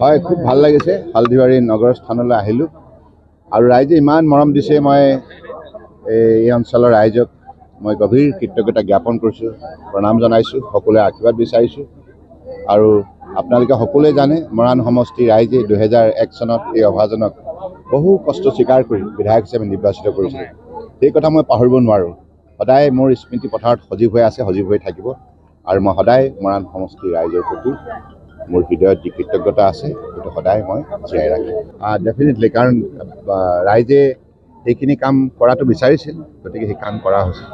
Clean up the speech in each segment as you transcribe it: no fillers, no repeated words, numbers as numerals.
হয় খুব ভাল লাগিছে হালদিবাৰী নগৰ স্থানলৈ আহিলোঁ আৰু ৰাইজে ইমান মৰম দিছে মই এই অঞ্চলৰ ৰাইজক মই গভীৰ কৃতজ্ঞতা জ্ঞাপন কৰিছোঁ প্ৰণাম জনাইছোঁ সকলোৱে আশীৰ্বাদ বিচাৰিছোঁ আৰু আপোনালোকে সকলোৱে জানে মৰাণ সমষ্টি ৰাইজে 2001 চনত এই অভাজনক বহু কষ্ট স্বীকাৰ কৰি বিধায়ক হিচাপে নিৰ্বাচিত কৰিছিল সেই কথা মই পাহৰিব নোৱাৰোঁ সদায় মোৰ স্মৃতি পথাৰত সজীৱ হৈ আছে সজীৱ হৈ থাকিব আৰু মই সদায় মৰাণ সমষ্টি ৰাইজৰ প্ৰতি মোৰ হৃদয়ত যি কৃতজ্ঞতা আছে সেইটো সদায় মই জীয়াই ৰাখিম ডেফিনেটলি কাৰণ ৰাইজে এইখিনি কাম কৰাটো বিচাৰিছিল গতিকে সেই কাম কৰা হৈছে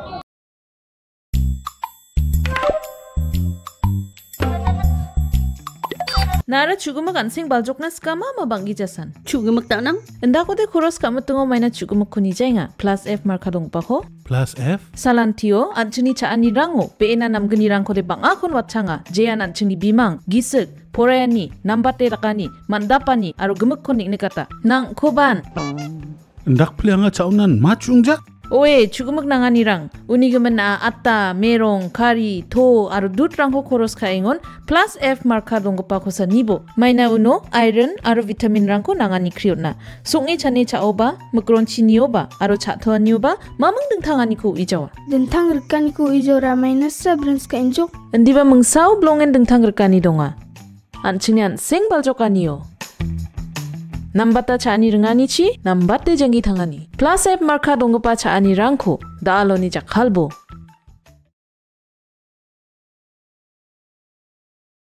Nara chugumak ansing baljoknas kama mabangi jasan. Chugumak tanang? Endako de kuros kama tungo maina chugumak kuni jainga. Plus F markadong paho. Plus F? Salantio anchini chaani rango. Peena namgani rangko de bangakon watchanga. Jayan anchini bimang. Gisik. Porayani. Nambate rakani. Mandapani. Aro gemak konik nekata. Nang koban. Ndak plianga chaunan machungjak? Oe chugumak nangani rang. Unigaman na atta, merong, kari, to, aro dut rangko koros kaingon. Plus F markadong paho sa nibo. Maina uno, iron, aro vitamin rangko nangani kriot na. Sungi chane chaoba, magron chinioba, aro chathoa nioba, mamang dengtangani ko ijawa. Dengtang rekani ko ijora maina sabrans ka injok. Endiba mengsau blongen dengtang rekani donga. Anchini ansing baljokaniyo. Nambata chaani rengani chi, nambate jangi thangani. Plus F marka dongpa chaani rangko, daaloni jakhalbo.